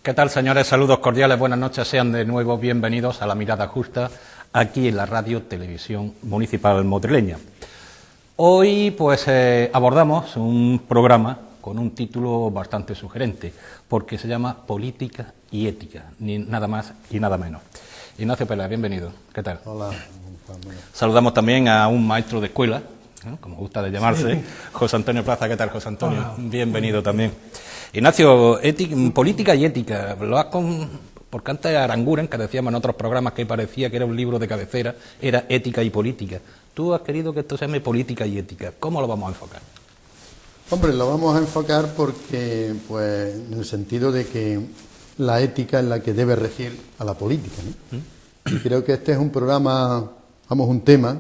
¿Qué tal, señores? Saludos cordiales, buenas noches, sean de nuevo bienvenidos a La Mirada Justa, aquí en la Radio Televisión Municipal Motrileña. Hoy, pues, abordamos un programa con un título bastante sugerente, porque se llama Política y Ética, ni nada más y nada menos. Ignacio Pérez, bienvenido. ¿Qué tal? Hola. Saludamos también a un maestro de escuela, ¿no?, como gusta de llamarse, sí. José Antonio Plaza. ¿Qué tal, José Antonio? Hola. Bienvenido también. Ignacio, política y ética, porque antes Aranguren, que decíamos en otros programas que parecía que era un libro de cabecera, era ética y política. Tú has querido que esto se llame política y ética. ¿Cómo lo vamos a enfocar? Hombre, lo vamos a enfocar porque, pues, en el sentido de que la ética es la que debe regir a la política, ¿no? Y creo que este es un programa, un tema,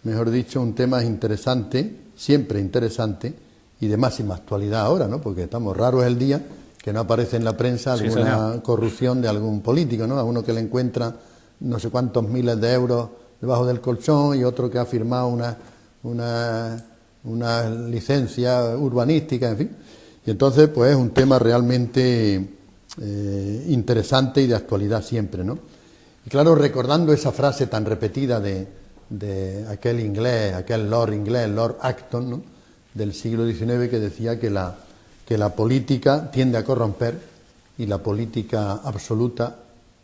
mejor dicho, un tema interesante, siempre interesante, y de máxima actualidad ahora, ¿no? Porque estamos raros el día que no aparece en la prensa alguna corrupción de algún político, ¿no? A uno que le encuentra no sé cuántos miles de euros debajo del colchón y otro que ha firmado una licencia urbanística, en fin. Y entonces, pues, es un tema realmente interesante y de actualidad siempre, ¿no? Y claro, recordando esa frase tan repetida de aquel inglés, aquel Lord inglés, Lord Acton, ¿no?, del siglo XIX, que decía que la política tiende a corromper y la política absoluta,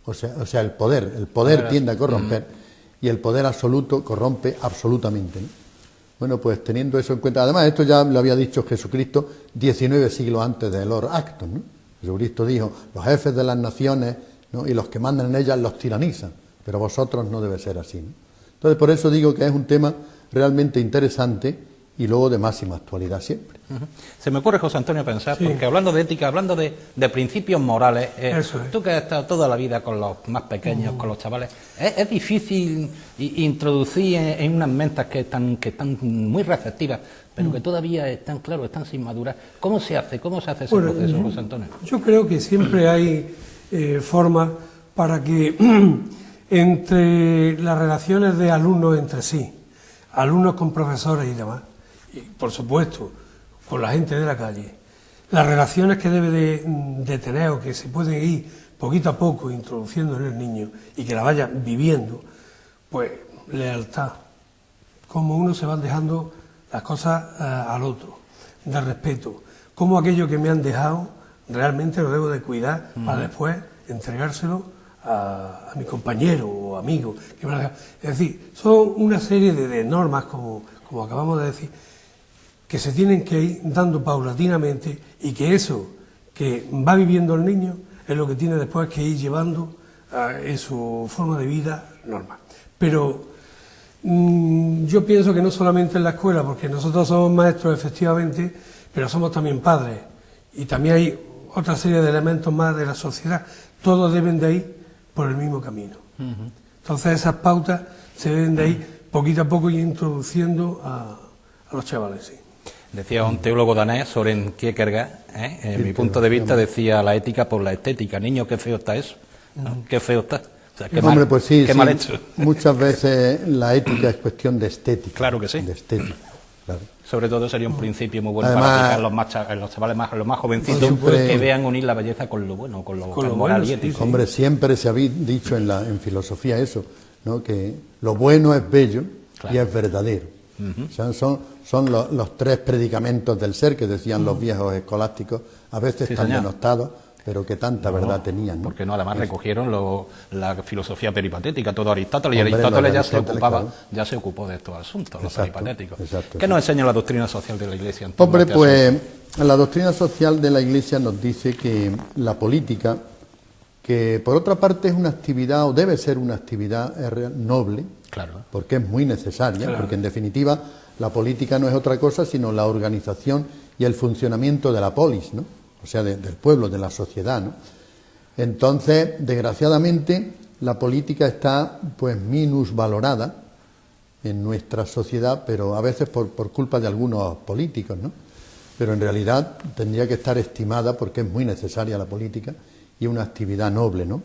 o sea, el poder tiende a corromper y el poder absoluto corrompe absolutamente, ¿no? Bueno, pues teniendo eso en cuenta, además esto ya lo había dicho Jesucristo 19 siglos antes de Lord Acton, ¿no? Jesucristo dijo: los jefes de las naciones, ¿no?, y los que mandan en ellas los tiranizan, pero vosotros no debe ser así, ¿no? Entonces, por eso digo que es un tema realmente interesante y luego de máxima actualidad siempre. Se me ocurre, José Antonio, pensar, porque hablando de ética, hablando de principios morales, tú que has estado toda la vida con los más pequeños, con los chavales, es difícil introducir en unas mentes que están muy receptivas, pero que todavía están sin madurar. ¿Cómo se hace ese proceso, José Antonio? Yo creo que siempre hay formas para que entre las relaciones de alumnos entre sí, alumnos con profesores y demás, y por supuesto con la gente de la calle, las relaciones que debe de tener o que se pueden ir poquito a poco introduciendo en el niño y que la vaya viviendo, pues lealtad, cómo uno se van dejando las cosas al otro, de respeto, cómo aquello que me han dejado realmente lo debo de cuidar para después entregárselo a mi compañero o amigo que me lo ha dejado. Es decir, son una serie de normas, como acabamos de decir, que se tienen que ir dando paulatinamente, y que eso que va viviendo el niño es lo que tiene después que ir llevando en su forma de vida normal. Pero yo pienso que no solamente en la escuela, porque nosotros somos maestros efectivamente, pero somos también padres, y también hay otra serie de elementos más de la sociedad. Todos deben de ir por el mismo camino. Entonces esas pautas se deben de ir poquito a poco y introduciendo a los chavales, sí. Decía un teólogo danés, Søren Kierkegaard, en mi punto de vista, decía: la ética por la estética. Niño, qué feo está eso, ¿no? Qué feo está. O sea, hombre, pues sí, mal hecho. Muchas veces la ética es cuestión de estética. Claro que sí. De estética, claro. Sobre todo sería un principio muy bueno. Además, para los chavales los más jovencitos, que vean unir la belleza con lo bueno, con lo moral y ético. Sí. Hombre, siempre se había dicho en filosofía eso, ¿no?, que lo bueno es bello, claro, y es verdadero. O sea, son los tres predicamentos del ser que decían los viejos escolásticos, a veces tan denostados, pero que tanta verdad tenían, ¿no? Porque no, además recogieron la filosofía peripatética, todo Aristóteles, y Aristóteles ya se ocupó de estos asuntos, los peripatéticos. ¿Qué nos enseña la doctrina social de la Iglesia? Hombre, pues la doctrina social de la Iglesia nos dice que la política, que por otra parte es una actividad, o debe ser una actividad noble, claro, porque es muy necesaria, claro, porque en definitiva la política no es otra cosa sino la organización y el funcionamiento de la polis, ¿no?, o sea, del pueblo, de la sociedad, ¿no? Entonces, desgraciadamente, la política está, pues, minusvalorada en nuestra sociedad, pero a veces por culpa de algunos políticos, ¿no? Pero en realidad tendría que estar estimada, porque es muy necesaria la política y una actividad noble, ¿no?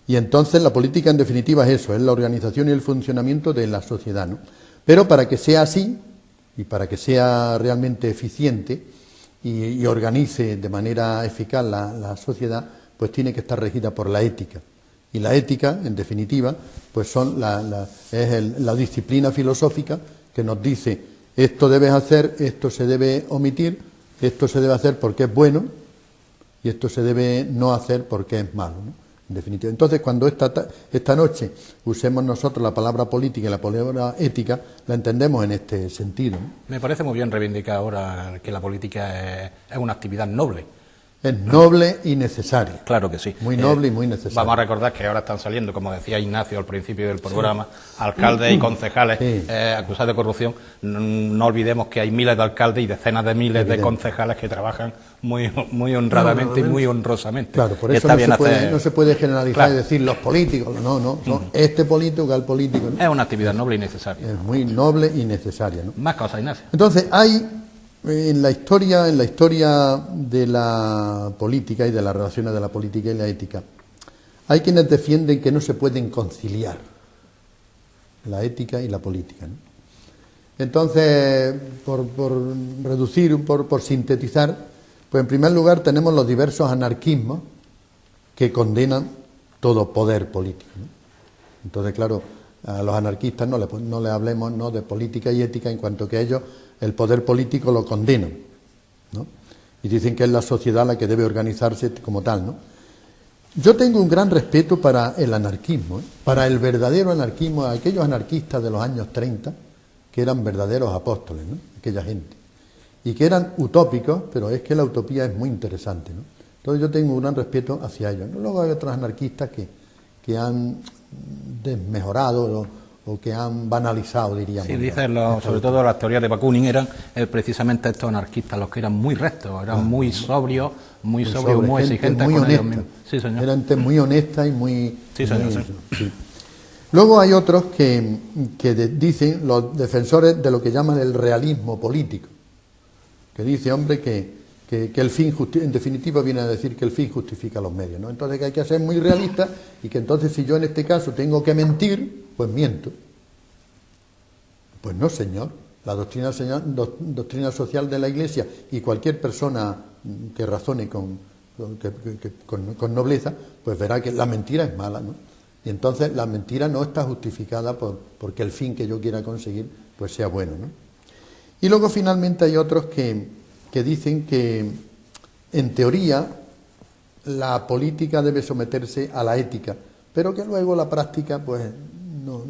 Y entonces la política, en definitiva, es eso, es la organización y el funcionamiento de la sociedad, ¿no? Pero para que sea así, y para que sea realmente eficiente y organice de manera eficaz la sociedad, pues tiene que estar regida por la ética. Y la ética, en definitiva, pues es la disciplina filosófica que nos dice esto debes hacer, esto se debe omitir, esto se debe hacer porque es bueno y esto se debe no hacer porque es malo, ¿no? En definitiva. Entonces, cuando esta noche usemos nosotros la palabra política y la palabra ética, la entendemos en este sentido, ¿no? Me parece muy bien reivindicar ahora que la política es una actividad noble. Es noble y necesaria. Claro que sí. Muy noble y muy necesaria. Vamos a recordar que ahora están saliendo, como decía Ignacio al principio del programa, alcaldes y concejales acusados de corrupción. No olvidemos que hay miles de alcaldes y decenas de miles de concejales que trabajan muy honradamente y muy honrosamente. Claro, por eso no se puede generalizar y decir los políticos, no, son este político, el político, ¿no? Es una actividad noble y necesaria. Es muy noble y necesaria, ¿no? Más cosas, Ignacio. Entonces, hay en la historia de la política y de las relaciones de la política y la ética, hay quienes defienden que no se pueden conciliar la ética y la política, ¿no? Entonces, por reducir, por sintetizar, pues en primer lugar tenemos los diversos anarquismos que condenan todo poder político, ¿no? Entonces, claro, a los anarquistas no le hablemos, ¿no?, de política y ética, en cuanto que ellos el poder político lo condenan, ¿no? Y dicen que es la sociedad la que debe organizarse como tal, ¿no? Yo tengo un gran respeto para el anarquismo, ¿eh? Para el verdadero anarquismo, aquellos anarquistas de los años 30, que eran verdaderos apóstoles, ¿no? Aquella gente. Y que eran utópicos, pero es que la utopía es muy interesante, ¿no? Entonces yo tengo un gran respeto hacia ellos, ¿no? Luego hay otros anarquistas que han desmejorado o que han banalizado, diríamos. Sí, dicen sobre todo las teorías de Bakunin eran precisamente estos anarquistas los que eran muy rectos, eran muy sobrios, muy exigentes muy con ellos honesta. mismos. Sí, señor. Eran gente muy honesta y muy... Sí, señor. Sí. Luego hay otros que dicen, los defensores de lo que llaman el realismo político, que dice, hombre, que el fin, en definitiva, viene a decir que el fin justifica los medios, ¿no? Entonces que hay que ser muy realista y que entonces si yo en este caso tengo que mentir, pues miento. Pues no, señor. La doctrina social de la Iglesia y cualquier persona que razone con nobleza, pues verá que la mentira es mala, ¿no? Y entonces la mentira no está justificada porque el fin que yo quiera conseguir pues sea bueno, ¿no? Y luego finalmente hay otros que dicen que en teoría la política debe someterse a la ética, pero que luego la práctica pues no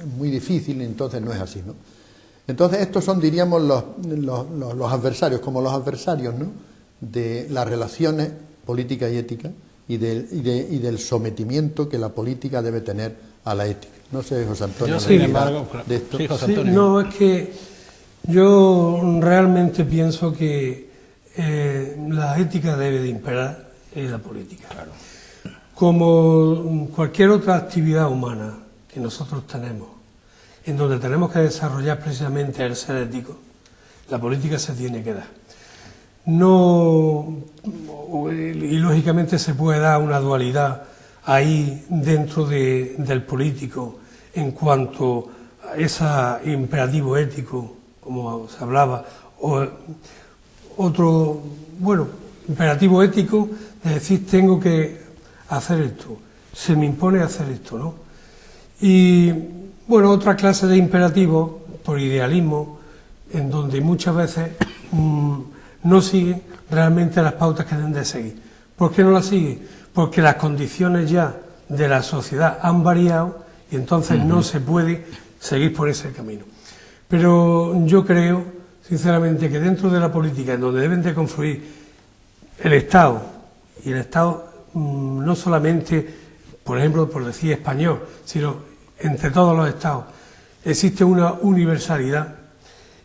es muy difícil y entonces no es así, ¿no? Entonces estos son, diríamos, los adversarios, como los adversarios, ¿no?, de las relaciones política y ética y del sometimiento que la política debe tener a la ética. No sé, José Antonio, sin embargo, de esto. Sí, José Antonio. No, es que yo realmente pienso que la ética debe de imperar en la política. Claro. Como cualquier otra actividad humana que nosotros tenemos, en donde tenemos que desarrollar precisamente el ser ético, la política se tiene que dar. No, y lógicamente se puede dar una dualidad ahí dentro del político en cuanto a ese imperativo ético, como se hablaba, o otro, bueno, imperativo ético de decir tengo que hacer esto, se me impone hacer esto, ¿no? Y bueno, otra clase de imperativos por idealismo, en donde muchas veces no siguen realmente las pautas que deben de seguir. ¿Por qué no las siguen? Porque las condiciones ya de la sociedad han variado y entonces no se puede seguir por ese camino. Pero yo creo, sinceramente, que dentro de la política, en donde deben de confluir el Estado, y el Estado no solamente, por ejemplo, por decir español, sino entre todos los Estados, existe una universalidad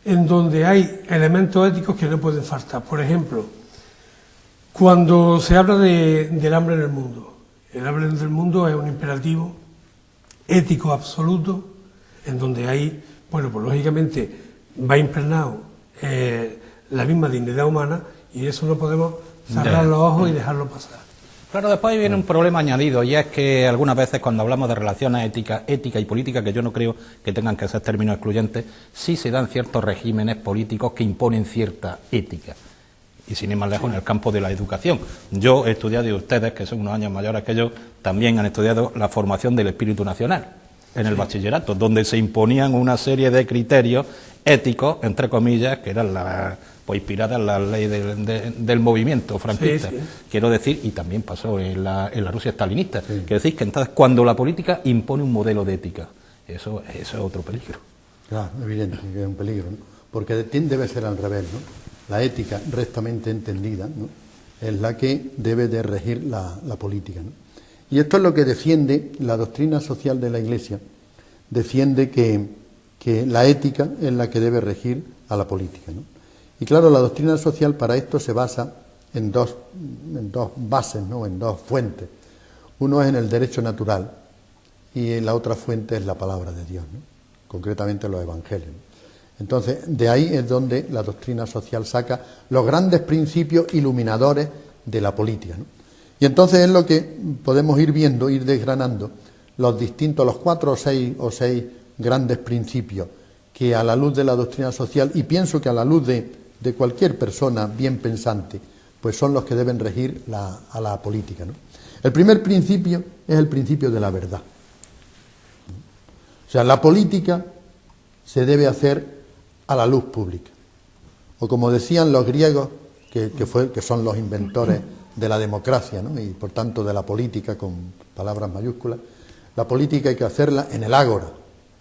en donde hay elementos éticos que no pueden faltar. Por ejemplo, cuando se habla del hambre en el mundo, el hambre en el mundo es un imperativo ético absoluto, en donde hay, bueno, pues lógicamente va impregnado la misma dignidad humana y eso no podemos cerrar los ojos y dejarlo pasar. Claro, después viene un problema añadido y es que algunas veces cuando hablamos de relaciones ética y política, que yo no creo que tengan que ser términos excluyentes, sí se dan ciertos regímenes políticos que imponen cierta ética. y sin ir más lejos en el campo de la educación. Yo he estudiado, y ustedes, que son unos años mayores que yo, también han estudiado la formación del espíritu nacional en el bachillerato, donde se imponían una serie de criterios éticos, entre comillas, que eran pues inspiradas en la ley del movimiento franquista. Quiero decir, y también pasó en la Rusia stalinista, que decís que entonces cuando la política impone un modelo de ética, eso es otro peligro. Claro, evidente que es un peligro, ¿no? Porque debe ser al revés, ¿no? La ética rectamente entendida, ¿no?, es la que debe de regir la política, ¿no? Y esto es lo que defiende la doctrina social de la Iglesia, defiende que la ética es la que debe regir a la política, ¿no? Y claro, la doctrina social para esto se basa en dos bases, ¿no?, en dos fuentes. Uno es en el derecho natural y la otra fuente es la palabra de Dios, ¿no?, concretamente los evangelios. Entonces, de ahí es donde la doctrina social saca los grandes principios iluminadores de la política, ¿no? Y entonces es lo que podemos ir viendo, ir desgranando los 4 o 6 grandes principios que a la luz de la doctrina social, y pienso que a la luz de cualquier persona bien pensante, pues son los que deben regir a la política, ¿no? El primer principio es el principio de la verdad. O sea, la política se debe hacer a la luz pública. O como decían los griegos, que son los inventores de la democracia, ¿no?, y por tanto de la política con palabras mayúsculas, la política hay que hacerla en el ágora,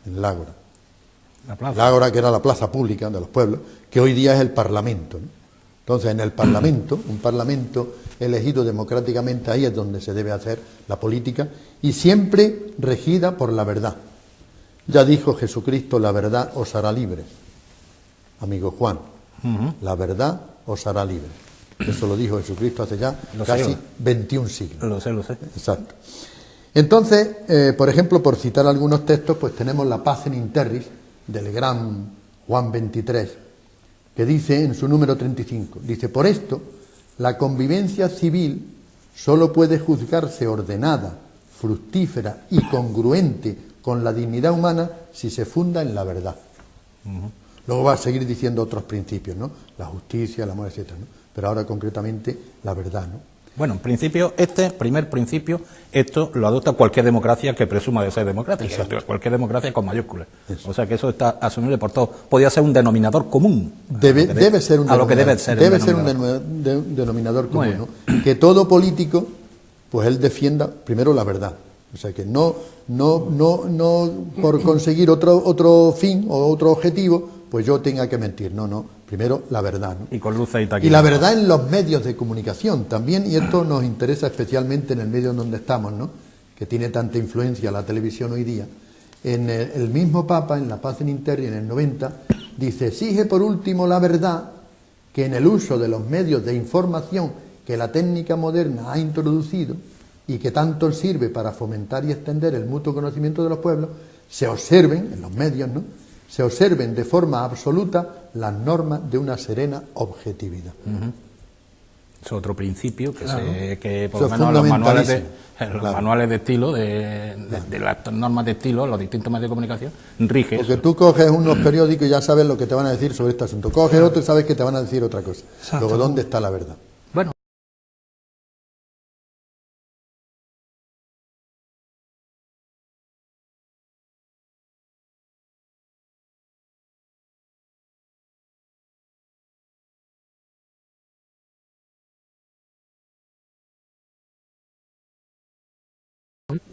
el ágora, que era la plaza pública de los pueblos, que hoy día es el Parlamento, ¿no? Entonces, en el Parlamento, un Parlamento elegido democráticamente, ahí es donde se debe hacer la política, y siempre regida por la verdad. Ya dijo Jesucristo, la verdad os hará libres. Amigo Juan, la verdad os hará libres. Eso lo dijo Jesucristo hace ya casi 21 siglos. Lo sé. Exacto. Entonces, por ejemplo, por citar algunos textos, pues tenemos la Pacem in Terris del gran Juan 23, que dice en su número 35, dice: por esto, la convivencia civil solo puede juzgarse ordenada, fructífera y congruente con la dignidad humana si se funda en la verdad. Luego va a seguir diciendo otros principios, ¿no?, la justicia, el amor, etcétera, ¿no?, pero ahora concretamente la verdad, ¿no? Bueno, en principio, primer principio, esto lo adopta cualquier democracia que presuma de ser democrática. Exacto. Cualquier democracia con mayúsculas. Eso. O sea que eso está asumible por todos. Podría ser un denominador común. Debe ser un denominador común, bueno, ¿no? Que todo político, pues él defienda primero la verdad. O sea que no por conseguir otro fin o otro objetivo, pues yo tenga que mentir. No. Primero la verdad, ¿no? Y con luces y taquilla. Y la verdad en los medios de comunicación también, y esto nos interesa especialmente en el medio en donde estamos, ¿no?, que tiene tanta influencia la televisión hoy día. En el mismo Papa, en la Pacem in Terris, en el 90, dice: exige por último la verdad que en el uso de los medios de información que la técnica moderna ha introducido y que tanto sirve para fomentar y extender el mutuo conocimiento de los pueblos, se observen, en los medios, ¿no?, se observen de forma absoluta las normas de una serena objetividad. Es otro principio claro, que por lo menos los manuales de estilo, de las normas de estilo, los distintos medios de comunicación, rige. Porque tú coges unos periódicos y ya sabes lo que te van a decir sobre este asunto. Coges otro y sabes que te van a decir otra cosa. Exacto. Luego, ¿dónde está la verdad? Bueno.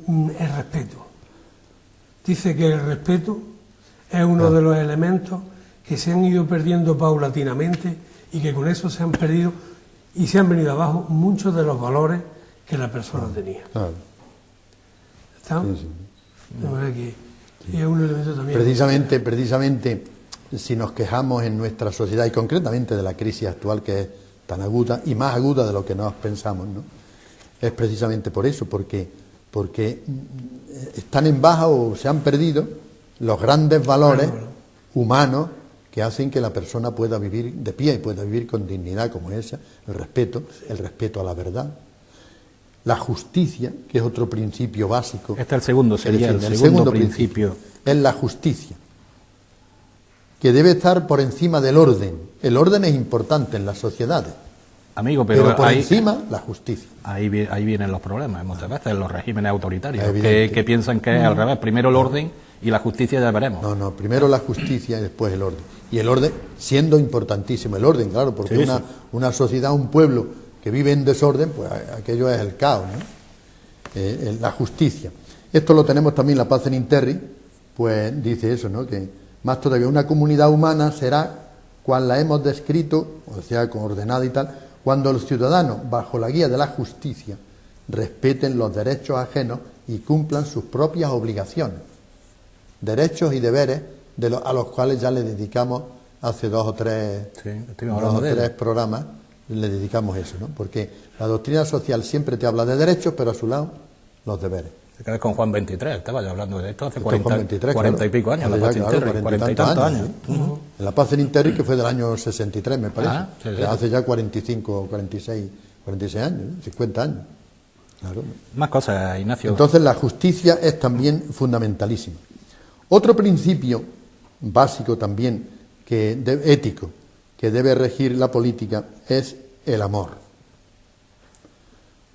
El respeto. Dice que el respeto es uno de los elementos que se han ido perdiendo paulatinamente y que con eso se han perdido y se han venido abajo muchos de los valores que la persona tenía. ¿Está? Sí. De manera que es un elemento también. Precisamente, si nos quejamos en nuestra sociedad y concretamente de la crisis actual, que es tan aguda y más aguda de lo que nos pensamos, ¿no?, es precisamente por eso, porque están en baja o se han perdido los grandes valores humanos que hacen que la persona pueda vivir de pie y pueda vivir con dignidad, como esa, el respeto a la verdad, la justicia, que es otro principio básico. Este es el segundo, sería el segundo principio. Es la justicia, que debe estar por encima del orden. El orden es importante en las sociedades, Amigo, pero por ahí, encima la justicia. ahí vienen los problemas, muchas veces, los regímenes autoritarios, Evidente. que piensan que es al revés, primero el orden y la justicia ya veremos. No, primero la justicia y después el orden. Y el orden siendo importantísimo, el orden, claro, porque Sí, una sociedad, un pueblo que vive en desorden, pues aquello es el caos, ¿no? La justicia. Esto lo tenemos también en la Paz en Interri, pues dice eso, ¿no? Que más todavía una comunidad humana será cual la hemos descrito, o sea, con ordenada y tal, cuando los ciudadanos, bajo la guía de la justicia, respeten los derechos ajenos y cumplan sus propias obligaciones, derechos y deberes a los cuales ya le dedicamos hace dos o tres programas, le dedicamos eso, ¿no? Porque la doctrina social siempre te habla de derechos, pero a su lado los deberes. Te quedas con Juan 23, estaba yo hablando de esto hace 40 claro. y pico años, la Paz en Interri, 40 y tantos años. ¿sí? En la Paz en Interri, que fue del año 63, me parece. Sí. Hace ya 45, 46 años, ¿no? 50 años. Claro. Más cosas, Ignacio. Entonces la justicia es también fundamentalísima. Otro principio básico también, ético, que debe regir la política es el amor.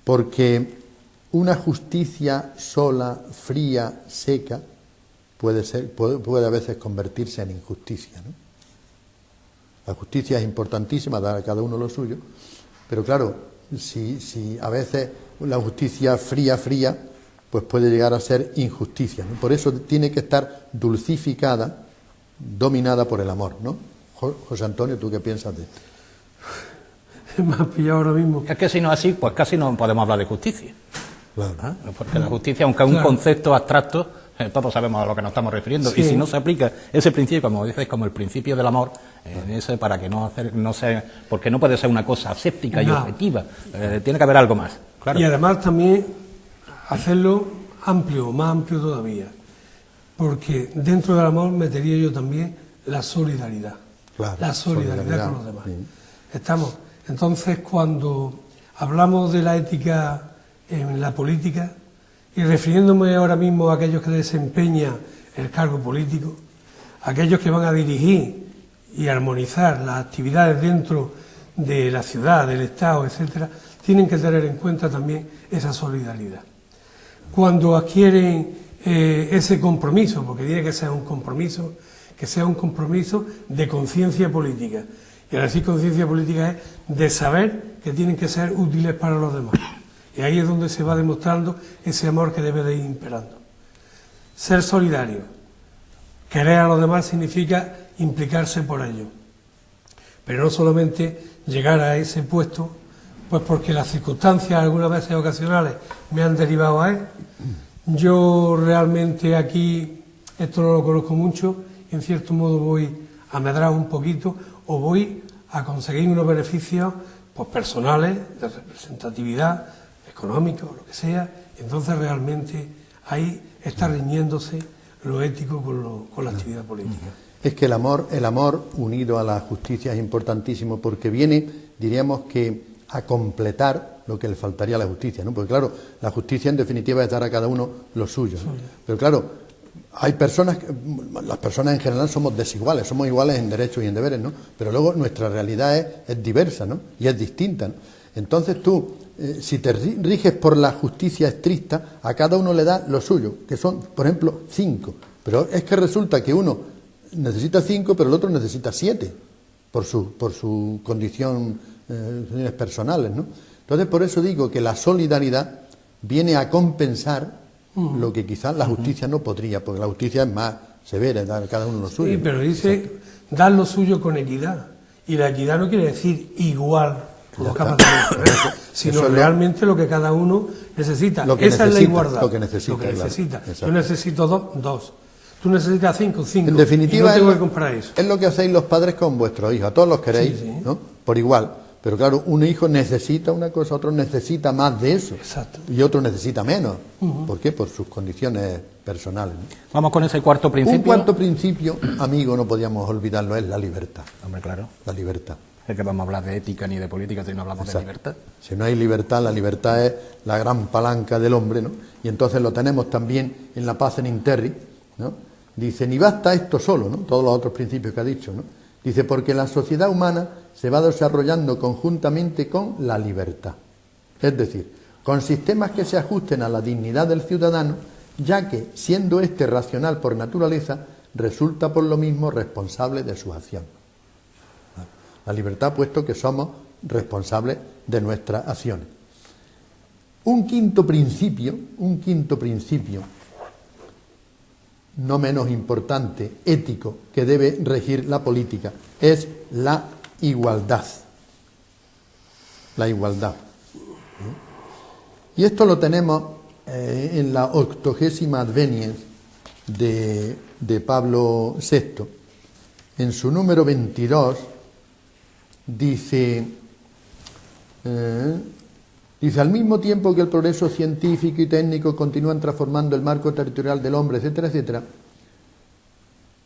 Porque una justicia sola, fría, seca, puede a veces convertirse en injusticia, ¿no? La justicia es importantísima, dar a cada uno lo suyo, pero claro, si a veces la justicia fría, pues puede llegar a ser injusticia, ¿no? Por eso tiene que estar dulcificada, dominada por el amor, ¿no? José Antonio, ¿tú qué piensas de esto? Me has pillado ahora mismo. Es que si no es así, pues casi no podemos hablar de justicia. Claro. Porque la justicia, aunque es un concepto abstracto, todos sabemos a lo que nos estamos refiriendo. Sí. Y si no se aplica ese principio, como dices, como el principio del amor, ese para que porque no puede ser una cosa aséptica y objetiva, tiene que haber algo más. Claro. Y además también hacerlo amplio, más amplio todavía, porque dentro del amor metería yo también la solidaridad, Claro, la solidaridad con los demás. Sí. Entonces, cuando hablamos de la ética en la política, y refiriéndome ahora mismo a aquellos que desempeñan el cargo político, aquellos que van a dirigir y armonizar las actividades dentro de la ciudad, del Estado, etcétera, tienen que tener en cuenta también esa solidaridad. Cuando adquieren ese compromiso, porque tiene que ser un compromiso, que sea un compromiso de conciencia política. Y al decir conciencia política es de saber que tienen que ser útiles para los demás. Y ahí es donde se va demostrando ese amor que debe de ir imperando. Ser solidario, querer a los demás significa implicarse por ello. Pero no solamente llegar a ese puesto, pues porque las circunstancias algunas veces ocasionales me han derivado a él. Yo realmente aquí, esto no lo conozco mucho, y en cierto modo voy a medrar un poquito o voy a conseguir unos beneficios pues personales, de representatividad, económica o lo que sea. Entonces realmente ahí está riñéndose lo ético con la actividad política. Es que el amor unido a la justicia es importantísimo porque viene, diríamos que, a completar lo que le faltaría a la justicia, ¿no? Porque claro, la justicia en definitiva es dar a cada uno lo suyo, ¿no? Pero claro, hay personas, las personas en general somos desiguales, somos iguales en derechos y en deberes, ¿no? Pero luego nuestra realidad es diversa, ¿no? Y es distinta, ¿no? Entonces tú, si te riges por la justicia estricta, a cada uno le da lo suyo, que son, por ejemplo, 5. Pero es que resulta que uno necesita 5, pero el otro necesita 7, por su condiciones personales, ¿no? Entonces, por eso digo que la solidaridad viene a compensar lo que quizás la justicia no podría, porque la justicia es más severa, dar a cada uno lo suyo. Sí, pero dice dar lo suyo con equidad. Y la equidad no quiere decir igual, sino realmente lo que cada uno necesita. Esa es la igualdad. Lo que necesita. Claro. Yo necesito dos. Tú necesitas 5. En definitiva, y no tengo que comprar eso. Es lo que hacéis los padres con vuestros hijos. A todos los queréis, sí. ¿no? Por igual. Pero claro, un hijo necesita una cosa, otro necesita más de eso. Exacto. Y otro necesita menos. ¿Por qué? Por sus condiciones personales, ¿no? Vamos con ese cuarto principio. Un cuarto principio, amigo, no podíamos olvidarlo, es la libertad. Hombre, claro. La libertad. Es que vamos a hablar de ética ni de política si no hablamos de libertad. Si no hay libertad, la libertad es la gran palanca del hombre, ¿no? Y entonces lo tenemos también en la Paz en Interri, ¿no? Dice, ni basta esto solo, ¿no? Todos los otros principios que ha dicho, ¿no? Dice, porque la sociedad humana se va desarrollando conjuntamente con la libertad. Es decir, con sistemas que se ajusten a la dignidad del ciudadano, ya que, siendo éste racional por naturaleza, resulta por lo mismo responsable de sus acciones. La libertad, puesto que somos responsables de nuestras acciones. Un quinto principio, no menos importante, ético, que debe regir la política, es la igualdad. La igualdad. Y esto lo tenemos en la 80ª Adveniens de Pablo VI. En su número 22 dice, al mismo tiempo que el progreso científico y técnico continúan transformando el marco territorial del hombre, etcétera, etcétera,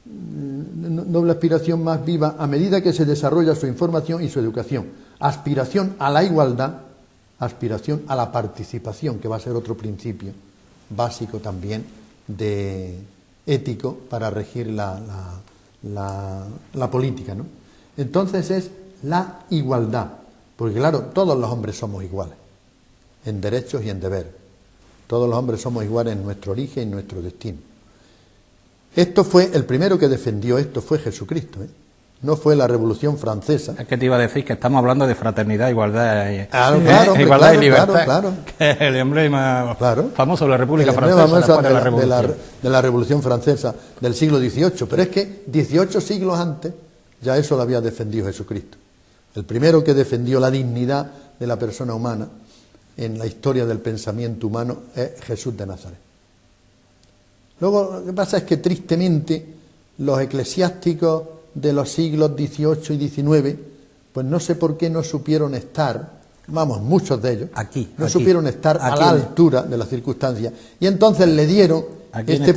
noble aspiración más viva a medida que se desarrolla su información y su educación. Aspiración a la igualdad, aspiración a la participación, que va a ser otro principio básico también de ético para regir la política, ¿no? Entonces es la igualdad, porque claro, todos los hombres somos iguales, en derechos y en deberes. Todos los hombres somos iguales en nuestro origen y en nuestro destino. Esto fue, el primero que defendió esto fue Jesucristo, ¿eh? No fue la Revolución Francesa. Es que te iba a decir que estamos hablando de fraternidad, igualdad y, igualdad y libertad. Claro. Que es el emblema famoso de la República Francesa de la Revolución Francesa del siglo XVIII. Pero es que 18 siglos antes ya eso lo había defendido Jesucristo. El primero que defendió la dignidad de la persona humana en la historia del pensamiento humano es Jesús de Nazaret. Luego, lo que pasa es que tristemente los eclesiásticos de los siglos XVIII y XIX, pues no sé por qué no supieron estar, muchos de ellos, supieron estar a la altura de las circunstancias, y entonces le dieron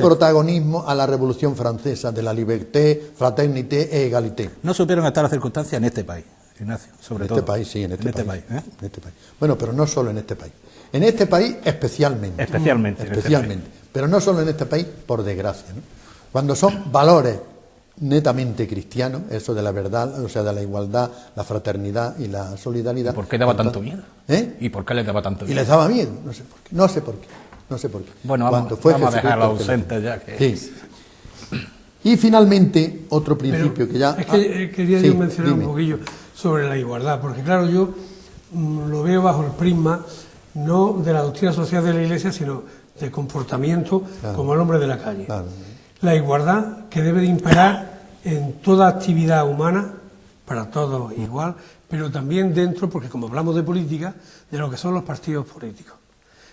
protagonismo a la Revolución Francesa de la liberté, fraternité e égalité. No supieron estar las circunstancias en este país, Ignacio, sobre todo. En este país, sí, en este país. Bueno, pero no solo en este país. En este país especialmente. Pero no solo en este país, por desgracia, ¿no? Cuando son valores netamente cristianos, eso de la verdad, o sea, de la igualdad, la fraternidad y la solidaridad. ¿Y por qué daba tanto miedo? ¿Y por qué les daba tanto miedo? Y les daba miedo, no sé por qué. Bueno, vamos a dejarlo ausente ya. Sí. Y finalmente, otro principio que ya... Es que quería yo mencionar un poquillo sobre la igualdad, porque claro, yo lo veo bajo el prisma no de la doctrina social de la Iglesia, sino de comportamiento como el hombre de la calle. La igualdad que debe de imperar en toda actividad humana, para todos igual, pero también dentro, porque como hablamos de política, de lo que son los partidos políticos.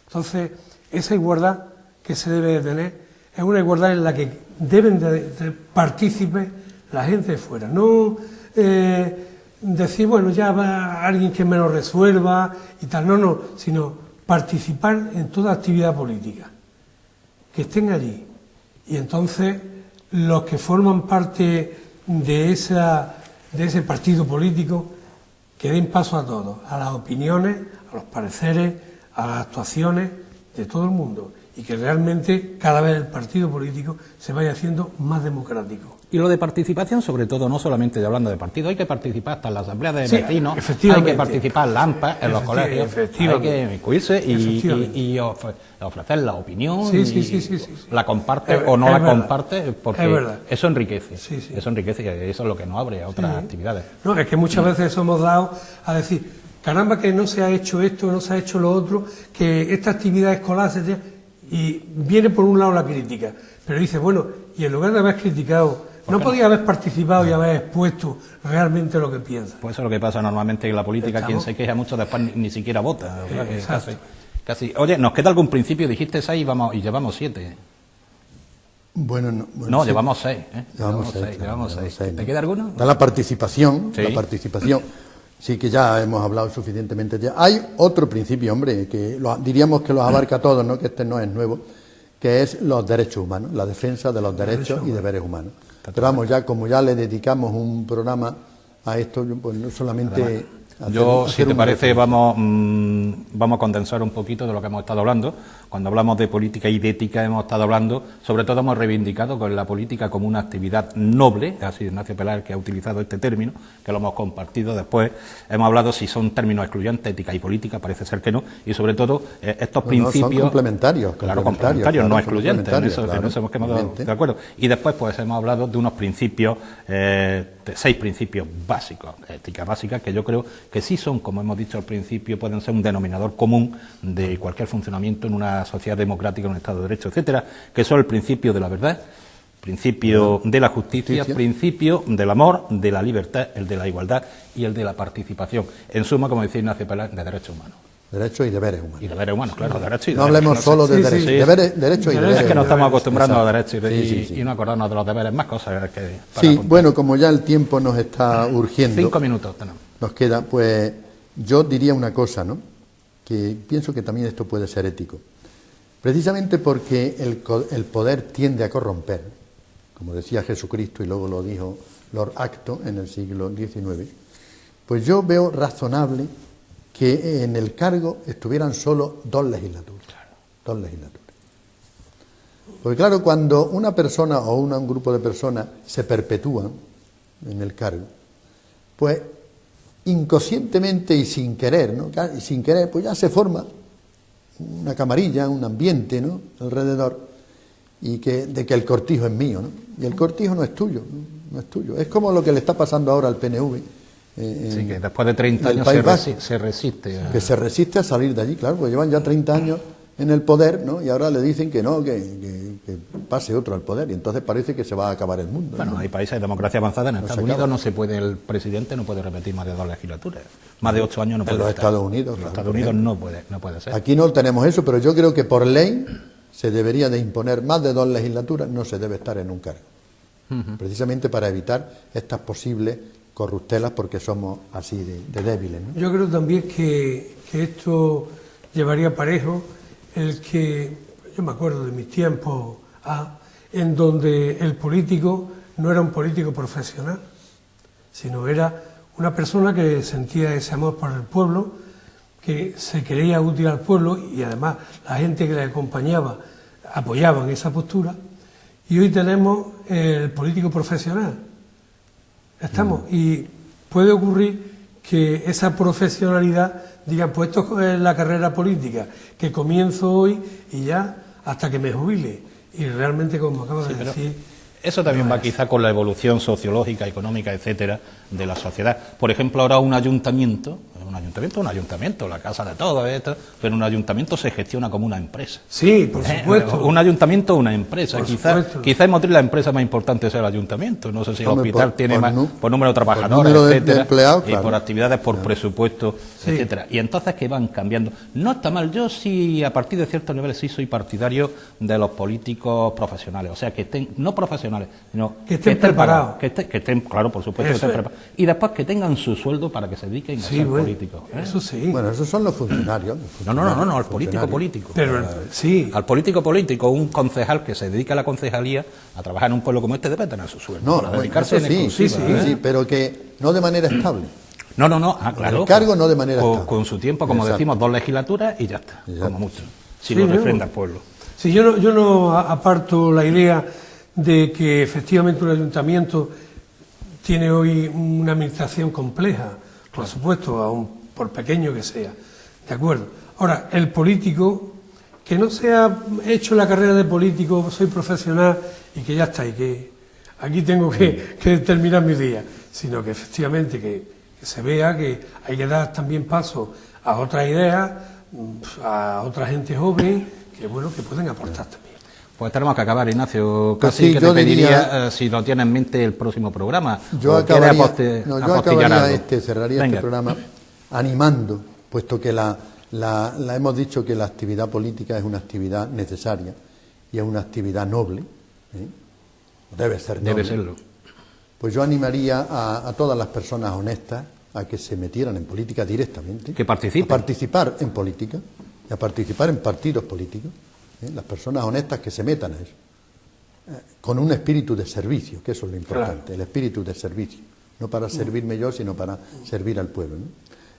Entonces, esa igualdad que se debe de tener es una igualdad en la que deben de partícipe la gente de fuera. No decir, bueno, ya va alguien que me lo resuelva y tal, no, sino participar en toda actividad política, que estén allí. Y entonces los que forman parte de ese partido político que den paso a todos, a las opiniones, a los pareceres, a las actuaciones de todo el mundo, y que realmente cada vez el partido político se vaya haciendo más democrático. Y lo de participación, sobre todo, no solamente hablando de partido, hay que participar hasta en la asamblea de vecinos, hay que participar en la AMPA, en los colegios, hay que incluirse y ofrecer la opinión, la comparte o no la comparte, porque eso enriquece, eso enriquece y eso es lo que nos abre a otras actividades. No, es que muchas veces somos dados a decir, caramba, que no se ha hecho esto, no se ha hecho lo otro, que esta actividad escolar y viene por un lado la crítica, pero dice, bueno, y en lugar de haber criticado, ¿no podía haber participado y haber expuesto realmente lo que piensa? Pues eso es lo que pasa normalmente en la política. Quien se queja mucho después ni siquiera vota. Casi. Oye, ¿nos queda algún principio? Dijiste 6 y llevamos 7. Bueno, llevamos 6. Llevamos 6. ¿Te queda alguno? La participación. Sí, que ya hemos hablado suficientemente. Hay otro principio, hombre, que diríamos que los abarca a todos, ¿no? Que este no es nuevo, que es los derechos humanos, la defensa de los derechos y deberes humanos. Pero vamos, como ya le dedicamos un programa a esto, pues no solamente Yo, si te parece, vamos a condensar un poquito de lo que hemos estado hablando. Cuando hablamos de política y de ética hemos estado hablando, sobre todo hemos reivindicado con la política como una actividad noble, ha sido Ignacio Peláez que ha utilizado este término, que lo hemos compartido. Después hemos hablado si son términos excluyentes, ética y política, parece ser que no, y sobre todo estos principios... Son complementarios. Claro, complementarios, no excluyentes, en eso hemos quedado de acuerdo. Y después pues hemos hablado de unos principios, de 6 principios básicos, ética básica, que yo creo que sí son, como hemos dicho al principio, pueden ser un denominador común de cualquier funcionamiento en una sociedad democrática, en un Estado de Derecho, etcétera, que son el principio de la verdad, principio de la justicia, principio del amor, de la libertad, el de la igualdad y el de la participación. En suma, como decía Ignacio Peláez, de derechos humanos. Derechos y deberes humanos. Y deberes humanos, claro, derechos y no deberes. hablemos solo de derechos. Derechos y deberes. Es que nos estamos acostumbrando a derechos y no acordarnos de los deberes, más cosas que... Sí, bueno, como ya el tiempo nos está urgiendo... 5 minutos tenemos. Nos queda, pues, yo diría una cosa, ¿no? Que pienso que también esto puede ser ético. Precisamente porque el poder tiende a corromper, como decía Jesucristo y luego lo dijo Lord Acton en el siglo XIX, pues yo veo razonable que en el cargo estuvieran solo 2 legislaturas. Claro. 2 legislaturas. Porque claro, cuando una persona o un grupo de personas se perpetúan en el cargo, pues inconscientemente y sin querer, ¿no? Y sin querer, pues ya se forma una camarilla, un ambiente, ¿no?, alrededor, y de que el cortijo es mío, ¿no? Y el cortijo no es tuyo, no es tuyo. Es como lo que le está pasando ahora al PNV. Sí, que después de 30 años se resiste. Que se resiste a salir de allí, claro, porque llevan ya 30 años en el poder, ¿no? Y ahora le dicen que no, que pase otro al poder, y entonces parece que se va a acabar el mundo. Bueno, ¿no? Hay países de democracia avanzada, en Estados Unidos no se puede, el presidente no puede repetir más de 2 legislaturas, más de 8 años no puede. En los Estados Unidos, en los Estados Unidos no puede ser. Aquí no tenemos eso, pero yo creo que por ley se debería de imponer más de 2 legislaturas, no se debe estar en un cargo, precisamente para evitar estas posibles corruptelas, porque somos así de débiles, ¿no? Yo creo también que esto llevaría parejo el que, yo me acuerdo de mis tiempos, en donde el político no era un político profesional, sino era una persona que sentía ese amor por el pueblo, que se creía útil al pueblo, y además la gente que le acompañaba apoyaban esa postura. Y hoy tenemos el político profesional. Y puede ocurrir que esa profesionalidad digan, pues esto es la carrera política, que comienzo hoy y ya hasta que me jubile. Y realmente, como acabo de decir... Eso también va quizá con la evolución sociológica, económica, etcétera, de la sociedad. Por ejemplo, ahora un ayuntamiento, la casa de todos, pero un ayuntamiento se gestiona como una empresa. Sí, por supuesto. Un ayuntamiento es una empresa. Quizá en Motril la empresa más importante sea el ayuntamiento. No sé si el hospital tiene más por número de trabajadores, etcétera, de empleados, y por actividades, por presupuesto, etcétera. Y entonces que van cambiando. No está mal. Yo sí, a partir de ciertos niveles, sí soy partidario de los políticos profesionales. O sea, que estén, no profesionales, sino que estén preparados. Que estén, claro, por supuesto, que estén preparados. Y después que tengan su sueldo para que se dediquen a ser políticos. Eso sí. Bueno, esos son los funcionarios. No, al político político. Pero sí. Al político político, un concejal que se dedica a la concejalía, a trabajar en un pueblo como este, debe tener su sueldo. Para dedicarse en exclusiva. Sí, pero que no de manera estable. No, claro. El cargo no de manera estable. Con su tiempo, como decimos, 2 legislaturas y ya está, como mucho. Si lo refrenda al pueblo. Sí, yo no aparto la idea de que efectivamente un ayuntamiento tiene hoy una administración compleja, por supuesto, aún por pequeño que sea, ¿de acuerdo? Ahora, el político, que no se ha hecho la carrera de político, soy profesional y que ya está, y que aquí tengo que terminar mi día, sino que efectivamente que se vea que hay que dar también paso a otras ideas, a otra gente joven, que bueno, que pueden aportar también. Pues tenemos que acabar, Ignacio. Casi que te pediría, si lo tienes en mente, el próximo programa. Yo cerraría este programa animando, puesto que la hemos dicho que la actividad política es una actividad necesaria y es una actividad noble, debe ser noble. Debe serlo. Pues yo animaría a todas las personas honestas a que se metieran en política directamente, que participen, a participar en política y a participar en partidos políticos. Las personas honestas que se metan a eso, con un espíritu de servicio, que eso es lo importante, el espíritu de servicio, no para servirme yo, sino para servir al pueblo, ¿no?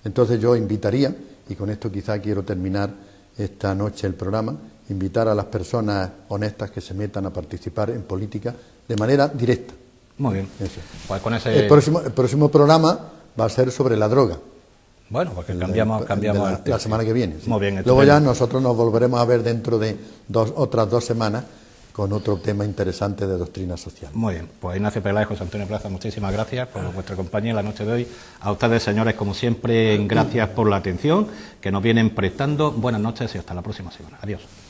Entonces yo invitaría, y con esto quizá quiero terminar esta noche el programa, invitar a las personas honestas que se metan a participar en política de manera directa. Muy bien. Eso. Pues con ese... El próximo programa va a ser sobre la droga. Bueno, porque cambiamos la semana que viene. Sí. Muy bien. Luego ya nosotros nos volveremos a ver dentro de otras 2 semanas con otro tema interesante de doctrina social. Muy bien, pues Ignacio Peláez, José Antonio Plaza, muchísimas gracias por vuestra compañía en la noche de hoy. A ustedes, señores, como siempre, gracias por la atención que nos vienen prestando. Buenas noches y hasta la próxima semana. Adiós.